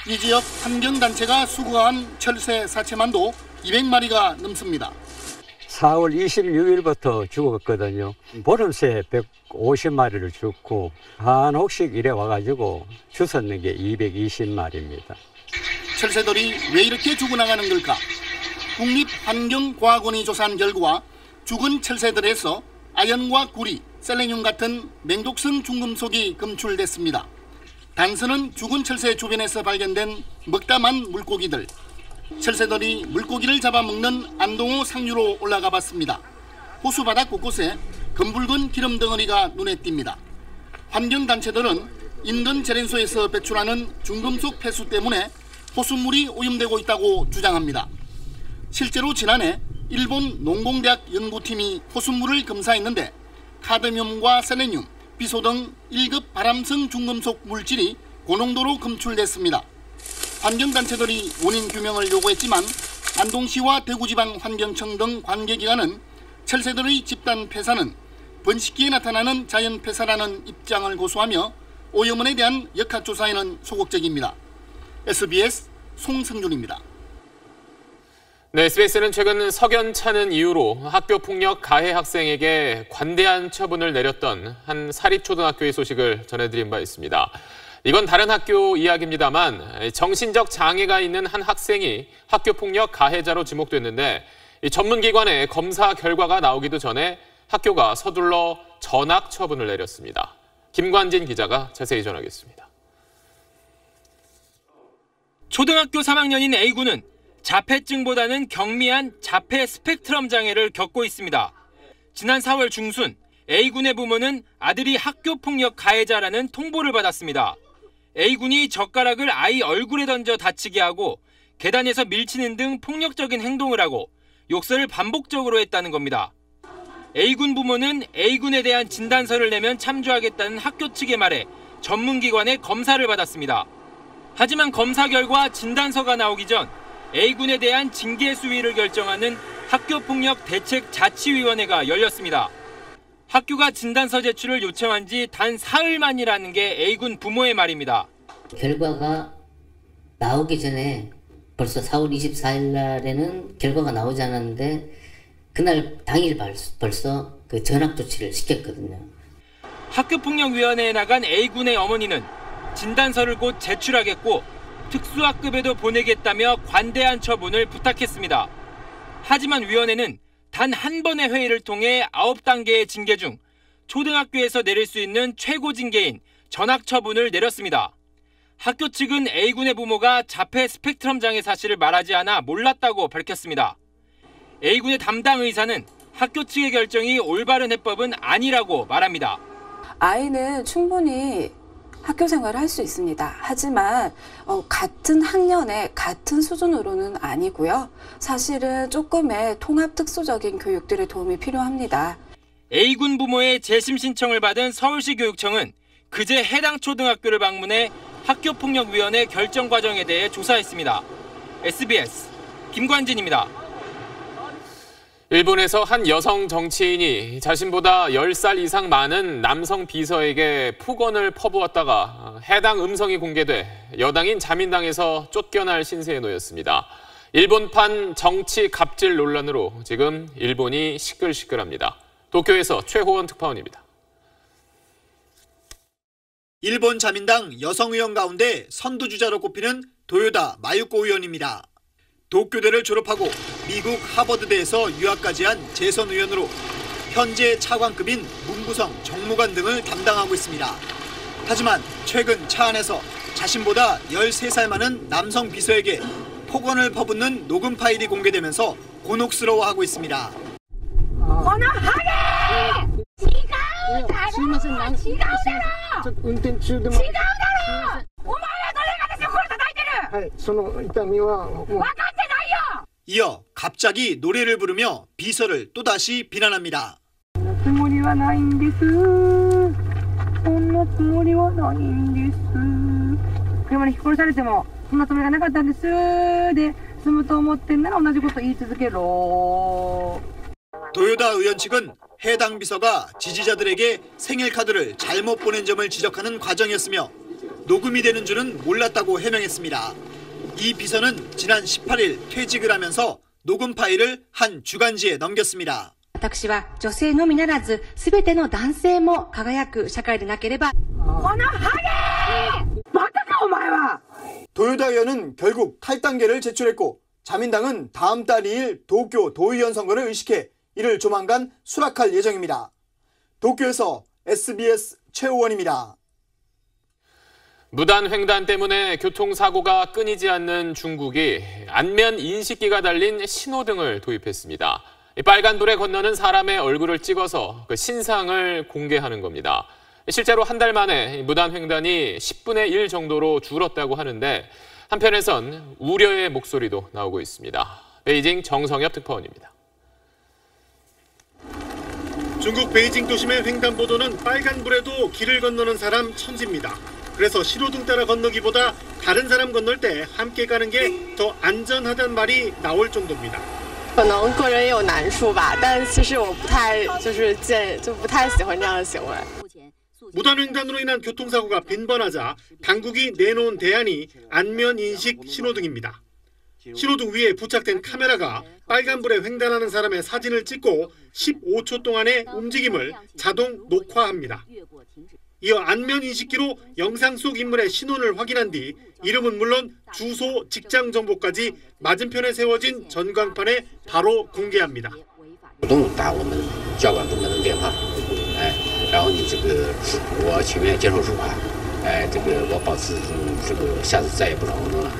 이 지역 환경단체가 수거한 철새 사체만도 200마리가 넘습니다. 4월 26일부터 죽었거든요. 보름새 150마리를 죽고 한 혹씩 이래 와가지고 주웠는 게 220마리입니다. 철새들이 왜 이렇게 죽어나가는 걸까? 국립환경과학원이 조사한 결과 죽은 철새들에서 아연과 구리, 셀레늄 같은 맹독성 중금속이 검출됐습니다. 단서는 죽은 철새 주변에서 발견된 먹다만 물고기들. 철새들이 물고기를 잡아먹는 안동호 상류로 올라가 봤습니다. 호수 바닥 곳곳에 검붉은 기름 덩어리가 눈에 띕니다. 환경단체들은 인근 제련소에서 배출하는 중금속 폐수 때문에 호수물이 오염되고 있다고 주장합니다. 실제로 지난해 일본 농공대학 연구팀이 호수물을 검사했는데 카드뮴과 셀레늄, 비소 등 1급 발암성 중금속 물질이 고농도로 검출됐습니다. 환경단체들이 원인 규명을 요구했지만 안동시와 대구지방환경청 등 관계기관은 철새들의 집단 폐사는 번식기에 나타나는 자연 폐사라는 입장을 고수하며 오염원에 대한 역학조사에는 소극적입니다. SBS 송승준입니다. 네, SBS는 최근 석연찮은 이유로 학교폭력 가해 학생에게 관대한 처분을 내렸던 한 사립초등학교의 소식을 전해드린 바 있습니다. 이건 다른 학교 이야기입니다만 정신적 장애가 있는 한 학생이 학교폭력 가해자로 지목됐는데 전문기관의 검사 결과가 나오기도 전에 학교가 서둘러 전학 처분을 내렸습니다. 김관진 기자가 자세히 전하겠습니다. 초등학교 3학년인 A군은 자폐증보다는 경미한 자폐 스펙트럼 장애를 겪고 있습니다. 지난 4월 중순 A군의 부모는 아들이 학교폭력 가해자라는 통보를 받았습니다. A군이 젓가락을 아이 얼굴에 던져 다치게 하고 계단에서 밀치는 등 폭력적인 행동을 하고 욕설을 반복적으로 했다는 겁니다. A군 부모는 A군에 대한 진단서를 내면 참조하겠다는 학교 측의 말에 전문기관의 검사를 받았습니다. 하지만 검사 결과 진단서가 나오기 전 A군에 대한 징계 수위를 결정하는 학교폭력 대책자치위원회가 열렸습니다. 학교가 진단서 제출을 요청한 지 단 사흘 만이라는 게 A군 부모의 말입니다. 결과가 나오기 전에 벌써 4월 24일 날에는 결과가 나오지 않았는데 그날 당일 벌써 그 전학 조치를 시켰거든요. 학교폭력위원회에 나간 A군의 어머니는 진단서를 곧 제출하겠고 특수학급에도 보내겠다며 관대한 처분을 부탁했습니다. 하지만 위원회는 단 한 번의 회의를 통해 9단계의 징계 중 초등학교에서 내릴 수 있는 최고 징계인 전학 처분을 내렸습니다. 학교 측은 A군의 부모가 자폐 스펙트럼 장애 사실을 말하지 않아 몰랐다고 밝혔습니다. A군의 담당 의사는 학교 측의 결정이 올바른 해법은 아니라고 말합니다. 아이는 충분히 학교 생활을 할 수 있습니다. 하지만 같은 학년에 같은 수준으로는 아니고요. 사실은 조금의 통합 특수적인 교육들의 도움이 필요합니다. A군 부모의 재심 신청을 받은 서울시 교육청은 그제 해당 초등학교를 방문해 학교폭력위원회 결정 과정에 대해 조사했습니다. SBS 김관진입니다. 일본에서 한 여성 정치인이 자신보다 10살 이상 많은 남성 비서에게 폭언을 퍼부었다가 해당 음성이 공개돼 여당인 자민당에서 쫓겨날 신세에 놓였습니다. 일본판 정치 갑질 논란으로 지금 일본이 시끌시끌합니다. 도쿄에서 최호원 특파원입니다. 일본 자민당 여성 의원 가운데 선두주자로 꼽히는 도요다 마유코 의원입니다. 도쿄대를 졸업하고 미국 하버드대에서 유학까지 한 재선 의원으로 현재 차관급인 문부성 정무관 등을 담당하고 있습니다. 하지만 최근 차 안에서 자신보다 13살 많은 남성 비서에게 폭언을 퍼붓는 녹음 파일이 공개되면서 곤혹스러워하고 있습니다. 이어 갑자기 노래를 부르며 비서를 또다시 비난합니다. 도요다 의원 측은 해당 비서가 지지자들에게 생일 카드를 잘못 보낸 점을 지적하는 과정이었으며 녹음이 되는 줄은 몰랐다고 해명했습니다. 이 비서는 지난 18일 퇴직을 하면서 녹음 파일을 한 주간지에 넘겼습니다. 도요다 의원은 결국 탈당계를 제출했고 자민당은 다음 달 2일 도쿄 도의원 선거를 의식해 이를 조만간 수락할 예정입니다. 도쿄에서 SBS 최호원입니다. 무단 횡단 때문에 교통사고가 끊이지 않는 중국이 안면 인식기가 달린 신호등을 도입했습니다. 빨간불에 건너는 사람의 얼굴을 찍어서 그 신상을 공개하는 겁니다. 실제로 한 달 만에 무단 횡단이 10분의 1 정도로 줄었다고 하는데 한편에선 우려의 목소리도 나오고 있습니다. 베이징 정성엽 특파원입니다. 중국 베이징 도심의 횡단보도는 빨간불에도 길을 건너는 사람 천지입니다. 그래서 신호등 따라 건너기보다 다른 사람 건널 때 함께 가는 게 더 안전하단 말이 나올 정도입니다. 可能个人也有难处吧，但其实我不太喜欢这样的行为。 무단 횡단으로 인한 교통사고가 빈번하자 당국이 내놓은 대안이 안면 인식 신호등입니다. 신호등 위에 부착된 카메라가 빨간불에 횡단하는 사람의 사진을 찍고 15초 동안의 움직임을 자동 녹화합니다. 이어 안면 인식기로 영상 속 인물의 신원을 확인한 뒤 이름은 물론 주소, 직장 정보까지 맞은편에 세워진 전광판에 바로 공개합니다. 主动打我们交管部门的电话，然后你这个我情愿接受处罚，我保持下次再也不闯红灯了。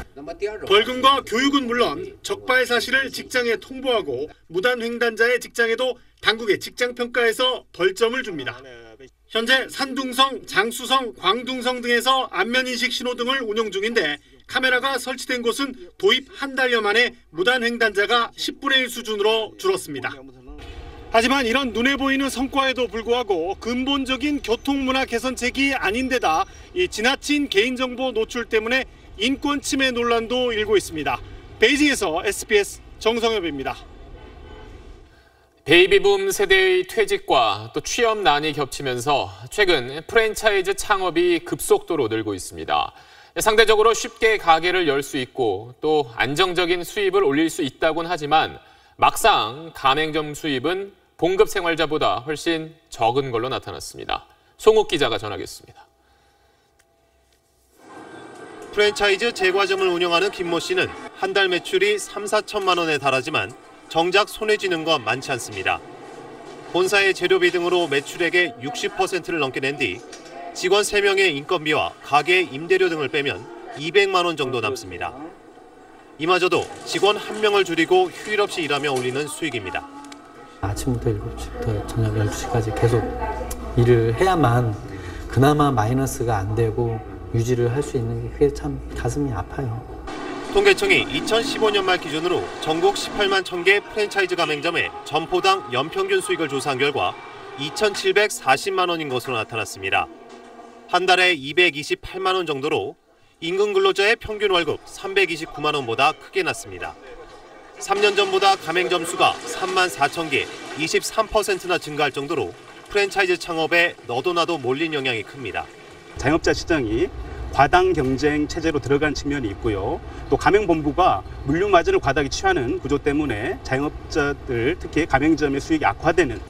벌금과 교육은 물론 적발 사실을 직장에 통보하고 무단 횡단자의 직장에도 당국의 직장평가에서 벌점을 줍니다. 현재 산둥성, 장수성, 광둥성 등에서 안면인식 신호등을 운영 중인데 카메라가 설치된 곳은 도입 한 달여 만에 무단 횡단자가 10분의 1 수준으로 줄었습니다. 하지만 이런 눈에 보이는 성과에도 불구하고 근본적인 교통문화 개선책이 아닌데다 이 지나친 개인정보 노출 때문에 인권 침해 논란도 일고 있습니다. 베이징에서 SBS 정성엽입니다. 베이비붐 세대의 퇴직과 또 취업난이 겹치면서 최근 프랜차이즈 창업이 급속도로 늘고 있습니다. 상대적으로 쉽게 가게를 열 수 있고 또 안정적인 수입을 올릴 수 있다곤 하지만 막상 가맹점 수입은 봉급 생활자보다 훨씬 적은 걸로 나타났습니다. 송욱 기자가 전하겠습니다. 프랜차이즈 제과점을 운영하는 김모 씨는 한 달 매출이 3, 4천만 원에 달하지만 정작 손에 쥐는 건 많지 않습니다. 본사의 재료비 등으로 매출액의 60%를 넘게 낸 뒤 직원 3명의 인건비와 가게 임대료 등을 빼면 200만 원 정도 남습니다. 이마저도 직원 1명을 줄이고 휴일 없이 일하며 올리는 수익입니다. 아침부터 7시부터 저녁 12시까지 계속 일을 해야만 그나마 마이너스가 안 되고 유지를 할 수 있는 게 그게 참 가슴이 아파요. 통계청이 2015년 말 기준으로 전국 18만 1000개 프랜차이즈 가맹점의 점포당 연평균 수익을 조사한 결과 2,740만 원인 것으로 나타났습니다. 한 달에 228만 원 정도로 임금 근로자의 평균 월급 329만 원보다 크게 났습니다. 3년 전보다 가맹점 수가 3만 4천 개, 23%나 증가할 정도로 프랜차이즈 창업에 너도 나도 몰린 영향이 큽니다. 자영업자 시장이 과당 경쟁 체제로 들어간 측면이 있고요. 또 가맹본부가 물류 마진을 과다하게 취하는 구조 때문에 자영업자들, 특히 가맹점의 수익이 악화되는.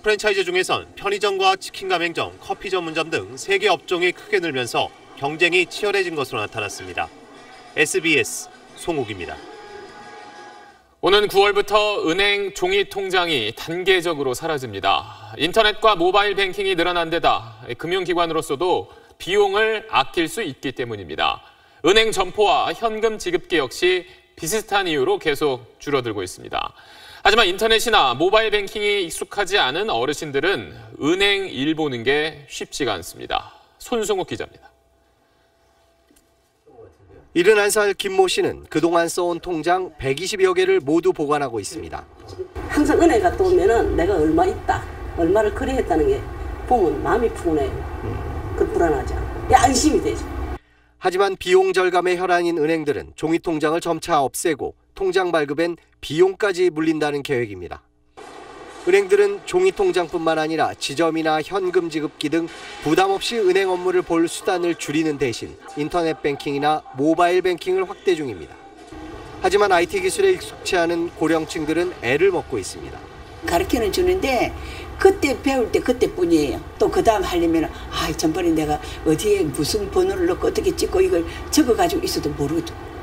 프랜차이즈 중에선 편의점과 치킨 가맹점, 커피 전문점 등 3개 업종이 크게 늘면서 경쟁이 치열해진 것으로 나타났습니다. SBS 송욱입니다. 오는 9월부터 은행 종이 통장이 단계적으로 사라집니다. 인터넷과 모바일 뱅킹이 늘어난 데다 금융기관으로서도 비용을 아낄 수 있기 때문입니다. 은행 점포와 현금 지급기 역시 비슷한 이유로 계속 줄어들고 있습니다. 하지만 인터넷이나 모바일 뱅킹이 익숙하지 않은 어르신들은 은행 일 보는 게 쉽지가 않습니다. 손승욱 기자입니다. 71살 김모 씨는 그동안 써온 통장 120여 개를 모두 보관하고 있습니다. 항상 은행 갔다 오면은 내가 얼마 있다, 얼마를 거래했다는 게 보면 마음이 푸근해요. 그 불안하지 않고 안심이 되죠. 하지만 비용 절감의 혈안인 은행들은 종이 통장을 점차 없애고 통장 발급엔 비용까지 물린다는 계획입니다. 은행들은 종이 통장뿐만 아니라 지점이나 현금 지급기 등 부담 없이 은행 업무를 볼 수단을 줄이는 대신 인터넷 뱅킹이나 모바일 뱅킹을 확대 중입니다. 하지만 IT 기술에 익숙치 않은 고령층들은 애를 먹고 있습니다. 가르쳐는 주는데 그때 배울 때 그때뿐이에요. 또 그 다음 하려면 전번에 내가 어디에 무슨 번호를 넣고 어떻게 찍고 이걸 적어가지고 있어도 모르고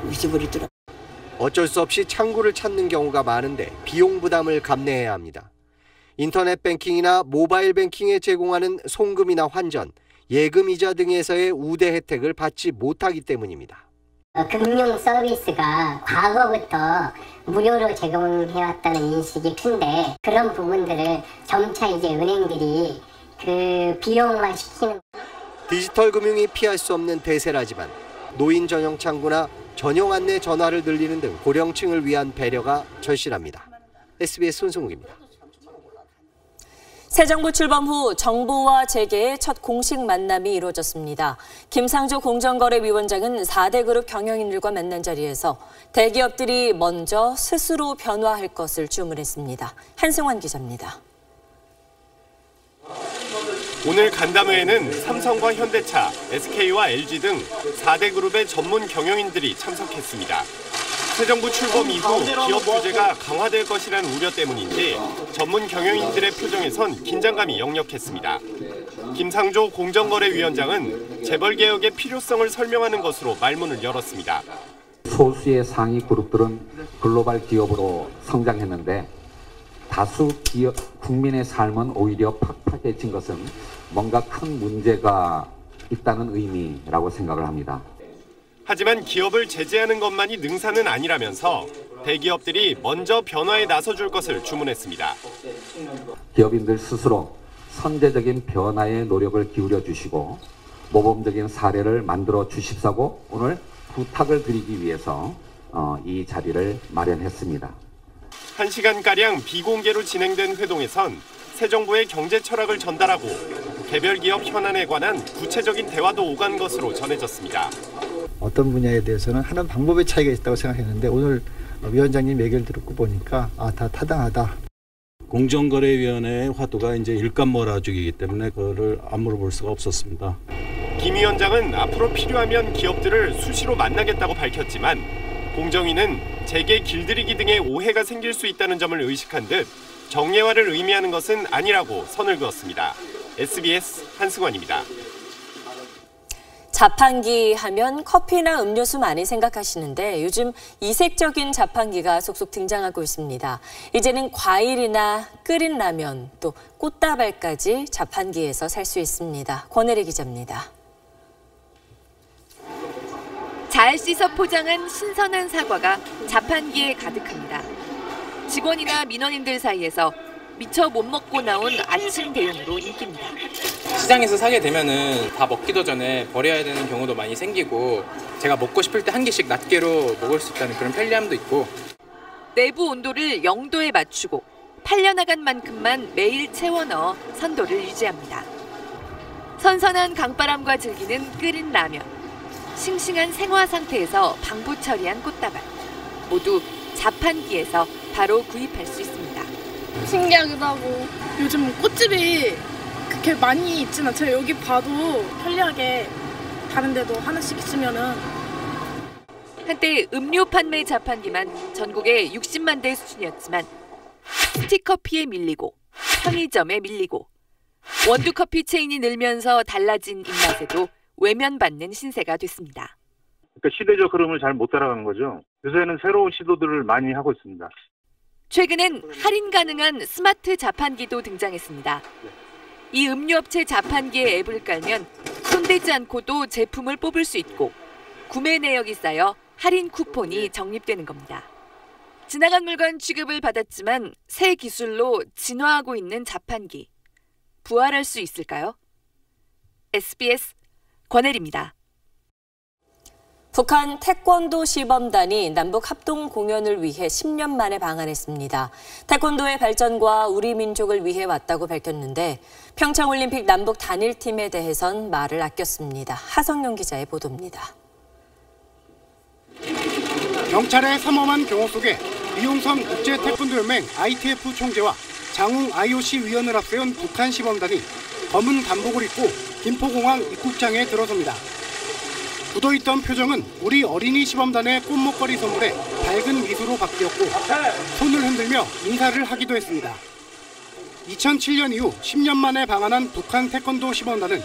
잊어버리더라고요. 어쩔 수 없이 창구를 찾는 경우가 많은데 비용 부담을 감내해야 합니다. 인터넷 뱅킹이나 모바일 뱅킹에 제공하는 송금이나 환전, 예금 이자 등에서의 우대 혜택을 받지 못하기 때문입니다. 금융 서비스가 과거부터 무료로 제공해왔다는 인식이 큰데 그런 부분들을 점차 이제 은행들이 그 비용만 시키는. 디지털 금융이 피할 수 없는 대세라지만 노인 전용 창구나 전용 안내 전화를 늘리는 등 고령층을 위한 배려가 절실합니다. SBS 손승욱입니다. 새 정부 출범 후 정부와 재계의 첫 공식 만남이 이루어졌습니다. 김상조 공정거래위원장은 4대 그룹 경영인들과 만난 자리에서 대기업들이 먼저 스스로 변화할 것을 주문했습니다. 한승환 기자입니다. 오늘 간담회에는 삼성과 현대차, SK와 LG 등 4대 그룹의 전문 경영인들이 참석했습니다. 새 정부 출범 이후 기업 규제가 강화될 것이라는 우려 때문인지 전문 경영인들의 표정에선 긴장감이 역력했습니다. 김상조 공정거래위원장은 재벌개혁의 필요성을 설명하는 것으로 말문을 열었습니다. 소수의 상위 그룹들은 글로벌 기업으로 성장했는데 다수 국민의 삶은 오히려 팍팍해진 것은 뭔가 큰 문제가 있다는 의미라고 생각을 합니다. 하지만 기업을 제재하는 것만이 능사는 아니라면서 대기업들이 먼저 변화에 나서줄 것을 주문했습니다. 기업인들 스스로 선제적인 변화에 노력을 기울여 주시고 모범적인 사례를 만들어 주십사고 오늘 부탁을 드리기 위해서 이 자리를 마련했습니다. 1시간가량 비공개로 진행된 회동에선 새 정부의 경제 철학을 전달하고 개별 기업 현안에 관한 구체적인 대화도 오간 것으로 전해졌습니다. 어떤 분야에 대해서는 하는 방법의 차이가 있다고 생각했는데 오늘 위원장님 얘기를 듣고 보니까 다 타당하다. 공정거래위원회의 화두가 이제 일감 몰아주기이기 때문에 그거를 안 물어볼 수가 없었습니다. 김 위원장은 앞으로 필요하면 기업들을 수시로 만나겠다고 밝혔지만 공정위는 재계 길들이기 등의 오해가 생길 수 있다는 점을 의식한 듯 정례화를 의미하는 것은 아니라고 선을 그었습니다. SBS 한승환입니다. 자판기 하면 커피나 음료수 많이 생각하시는데 요즘 이색적인 자판기가 속속 등장하고 있습니다. 이제는 과일이나 끓인 라면, 또 꽃다발까지 자판기에서 살 수 있습니다. 권혜리 기자입니다. 잘 씻어 포장한 신선한 사과가 자판기에 가득합니다. 직원이나 민원인들 사이에서 미처 못 먹고 나온 아침 대용으로 인기입니다. 시장에서 사게 되면은 다 먹기도 전에 버려야 되는 경우도 많이 생기고 제가 먹고 싶을 때 한 개씩 낱개로 먹을 수 있다는 그런 편리함도 있고 내부 온도를 0도에 맞추고 팔려나간 만큼만 매일 채워 넣어 선도를 유지합니다. 선선한 강바람과 즐기는 끓인 라면, 싱싱한 생화 상태에서 방부 처리한 꽃다발, 모두 자판기에서 바로 구입할 수 있습니다. 신기하기도 하고 요즘 꽃집이 그렇게 많이 있진 않죠. 여기 봐도 편리하게 다른 데도 하나씩 있으면은. 한때 음료 판매 자판기만 전국에 60만 대 수준이었지만 스틱커피에 밀리고 편의점에 밀리고 원두커피 체인이 늘면서 달라진 입맛에도 외면받는 신세가 됐습니다. 그러니까 시대적 흐름을 잘 못 따라가는 거죠. 요새는 새로운 시도들을 많이 하고 있습니다. 최근엔 할인 가능한 스마트 자판기도 등장했습니다. 이 음료업체 자판기에 앱을 깔면 손대지 않고도 제품을 뽑을 수 있고 구매 내역이 쌓여 할인 쿠폰이 적립되는 겁니다. 지나간 물건 취급을 받았지만 새 기술로 진화하고 있는 자판기. 부활할 수 있을까요? SBS 권혜리입니다. 북한 태권도 시범단이 남북 합동 공연을 위해 10년 만에 방한했습니다. 태권도의 발전과 우리 민족을 위해 왔다고 밝혔는데 평창올림픽 남북 단일팀에 대해선 말을 아꼈습니다. 하성룡 기자의 보도입니다. 경찰의 삼엄한 경호 속에 이용선 국제태권도연맹 ITF 총재와 장웅 IOC 위원을 앞세운 북한 시범단이 검은 단복을 입고 김포공항 입국장에 들어섭니다. 굳어있던 표정은 우리 어린이 시범단의 꽃목걸이 선물에 밝은 미소로 바뀌었고 손을 흔들며 인사를 하기도 했습니다. 2007년 이후 10년 만에 방한한 북한 태권도 시범단은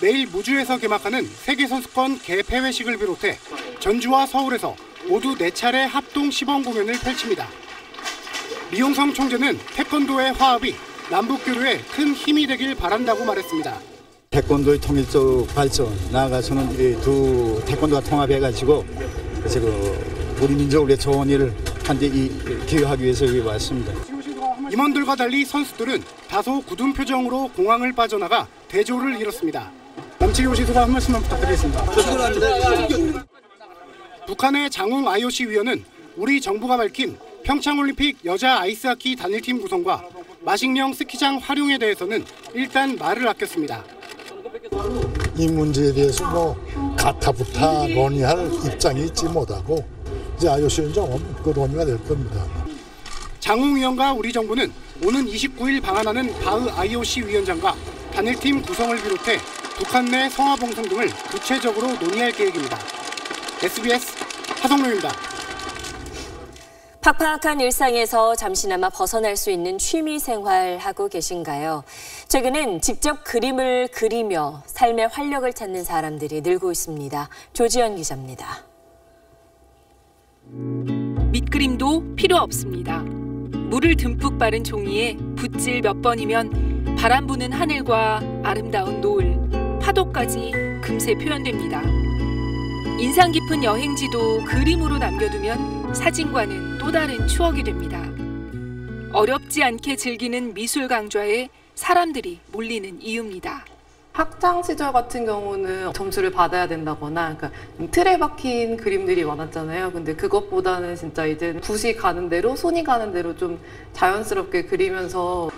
내일 무주에서 개막하는 세계선수권 개폐회식을 비롯해 전주와 서울에서 모두 4차례 합동 시범 공연을 펼칩니다. 미용성 총재는 태권도의 화합이 남북교류에 큰 힘이 되길 바란다고 말했습니다. 태권도의 통일적 발전, 나아가서는 이 두 태권도가 통합해가지고 우리 민족을 위해 좋은 일을 기여하기 위해서 여기 왔습니다. 임원들과 달리 선수들은 다소 굳은 표정으로 공항을 빠져나가 대조를 이뤘습니다. 남치기 오시소가 한 말씀만 부탁드리겠습니다. 북한의 장웅 IOC 위원은 우리 정부가 밝힌 평창올림픽 여자 아이스하키 단일팀 구성과 마식령 스키장 활용에 대해서는 일단 말을 아꼈습니다. 이 문제에 대해서 가타부타 논의할 입장이 있지 못하고 이제 IOC 위원장은 그 논의가 될 겁니다. 장웅 위원과 우리 정부는 오는 29일 방한하는 바흐 IOC 위원장과 단일팀 구성을 비롯해 북한 내 성화봉송 등을 구체적으로 논의할 계획입니다. SBS 하성룡입니다. 팍팍한 일상에서 잠시나마 벗어날 수 있는 취미 생활 하고 계신가요? 최근엔 직접 그림을 그리며 삶의 활력을 찾는 사람들이 늘고 있습니다. 조지연 기자입니다. 밑그림도 필요 없습니다. 물을 듬뿍 바른 종이에 붓질 몇 번이면 바람 부는 하늘과 아름다운 노을, 파도까지 금세 표현됩니다. 인상 깊은 여행지도 그림으로 남겨두면 사진과는 또 다른 추억이 됩니다. 어렵지 않게 즐기는 미술 강좌에 사람들이 몰리는 이유입니다. 학창 시절 같은 경우는 점수를 받아야 된다거나 그러니까 틀에 박힌 그림들이 많았잖아요. 근데 그것보다는 진짜 이제 붓이 가는 대로 손이 가는 대로 좀 자연스럽게 그리면서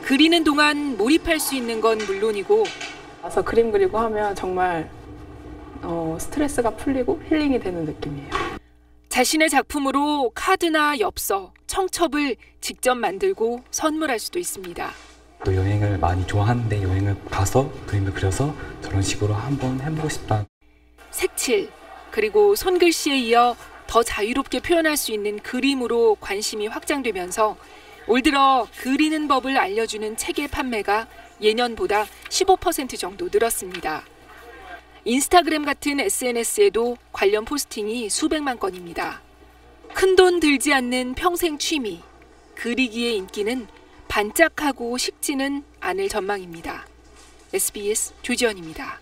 그리는 동안 몰입할 수 있는 건 물론이고 와서 그림 그리고 하면 정말 스트레스가 풀리고 힐링이 되는 느낌이에요. 자신의 작품으로 카드나 엽서, 청첩을 직접 만들고 선물할 수도 있습니다. 또 여행을 많이 좋아하는데 여행을 가서 그림을 그려서 저런 식으로 한번 해보고 싶다. 색칠, 그리고 손글씨에 이어 더 자유롭게 표현할 수 있는 그림으로 관심이 확장되면서 올 들어 그리는 법을 알려주는 책의 판매가 예년보다 15% 정도 늘었습니다. 인스타그램 같은 SNS에도 관련 포스팅이 수백만 건입니다. 큰돈 들지 않는 평생 취미, 그리기의 인기는 반짝하고 식지는 않을 전망입니다. SBS 조지연입니다.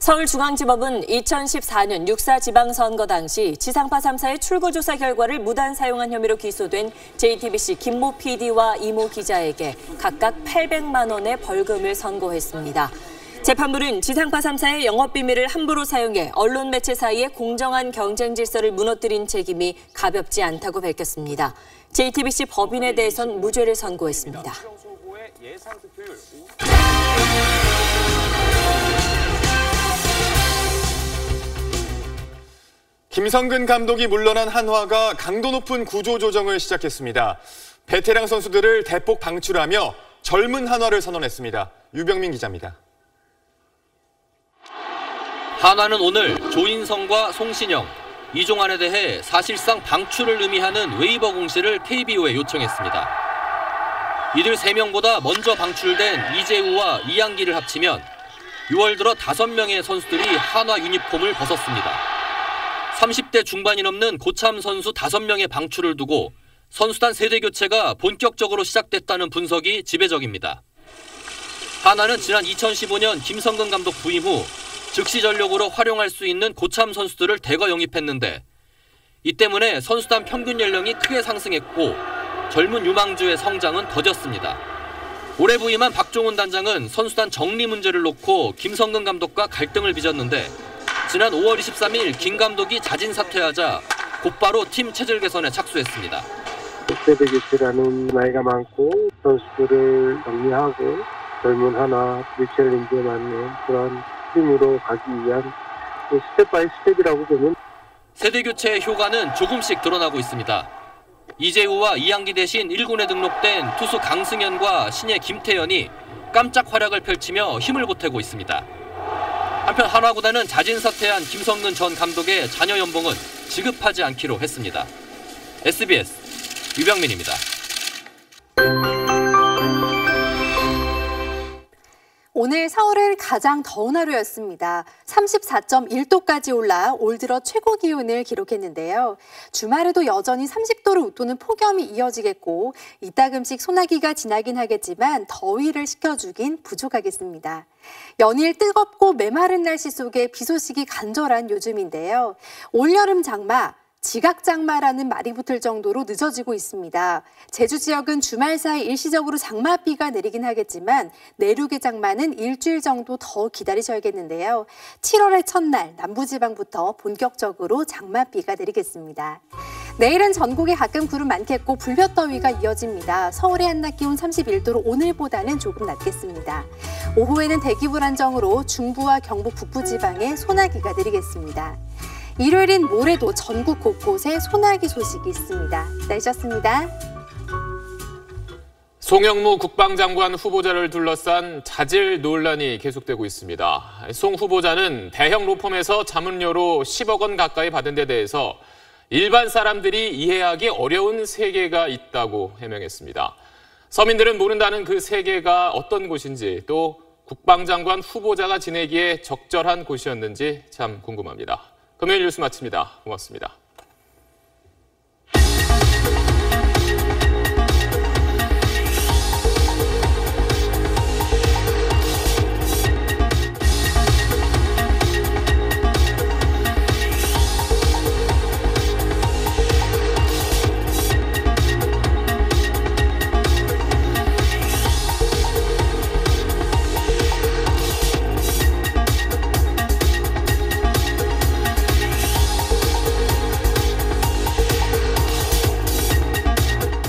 서울중앙지법은 2014년 6.4 지방선거 당시 지상파 3사의 출구조사 결과를 무단 사용한 혐의로 기소된 JTBC 김모 PD와 이모 기자에게 각각 800만 원의 벌금을 선고했습니다. 재판부는 지상파 3사의 영업비밀을 함부로 사용해 언론 매체 사이의 공정한 경쟁 질서를 무너뜨린 책임이 가볍지 않다고 밝혔습니다. JTBC 법인에 대해선 무죄를 선고했습니다. 김성근 감독이 물러난 한화가 강도 높은 구조조정을 시작했습니다. 베테랑 선수들을 대폭 방출하며 젊은 한화를 선언했습니다. 유병민 기자입니다. 한화는 오늘 조인성과 송신영, 이종환에 대해 사실상 방출을 의미하는 웨이버 공시를 KBO에 요청했습니다. 이들 3명보다 먼저 방출된 이재우와 이양기를 합치면 6월 들어 5명의 선수들이 한화 유니폼을 벗었습니다. 30대 중반이 넘는 고참 선수 5명의 방출을 두고 선수단 세대 교체가 본격적으로 시작됐다는 분석이 지배적입니다. 한화는 지난 2015년 김성근 감독 부임 후 즉시 전력으로 활용할 수 있는 고참 선수들을 대거 영입했는데 이 때문에 선수단 평균 연령이 크게 상승했고 젊은 유망주의 성장은 더뎠습니다. 올해 부임한 박종훈 단장은 선수단 정리 문제를 놓고 김성근 감독과 갈등을 빚었는데 지난 5월 23일 김 감독이 자진 사퇴하자 곧바로 팀 체질 개선에 착수했습니다. 세대 교체라는 나이가 많고 선수들을 정리하고 젊은 하나 챌린지에 맞는 그런 팀으로 가기 위한 스텝 바이 스텝이라고 보면 세대 교체의 효과는 조금씩 드러나고 있습니다. 이재우와 이양기 대신 1군에 등록된 투수 강승현과 신예 김태현이 깜짝 활약을 펼치며 힘을 보태고 있습니다. 한편 한화구단은 자진 사퇴한 김성근 전 감독의 자녀 연봉은 지급하지 않기로 했습니다. SBS 유병민입니다. 오늘 서울은 가장 더운 하루였습니다. 34.1도까지 올라 올 들어 최고 기온을 기록했는데요. 주말에도 여전히 30도를 웃도는 폭염이 이어지겠고 이따금씩 소나기가 지나긴 하겠지만 더위를 식혀주긴 부족하겠습니다. 연일 뜨겁고 메마른 날씨 속에 비 소식이 간절한 요즘인데요. 올여름 장마, 지각장마라는 말이 붙을 정도로 늦어지고 있습니다. 제주 지역은 주말 사이 일시적으로 장마비가 내리긴 하겠지만 내륙의 장마는 일주일 정도 더 기다리셔야겠는데요. 7월의 첫날 남부지방부터 본격적으로 장마비가 내리겠습니다. 내일은 전국에 가끔 구름 많겠고 불볕더위가 이어집니다. 서울의 한낮 기온 31도로 오늘보다는 조금 낮겠습니다. 오후에는 대기 불안정으로 중부와 경북 북부지방에 소나기가 내리겠습니다. 일요일인 모레도 전국 곳곳에 소나기 소식이 있습니다. 날씨였습니다. 송영무 국방장관 후보자를 둘러싼 자질 논란이 계속되고 있습니다. 송 후보자는 대형 로펌에서 자문료로 10억 원 가까이 받은 데 대해서 일반 사람들이 이해하기 어려운 세계가 있다고 해명했습니다. 서민들은 모른다는 그 세계가 어떤 곳인지 또 국방장관 후보자가 지내기에 적절한 곳이었는지 참 궁금합니다. 금요일 뉴스 마칩니다. 고맙습니다.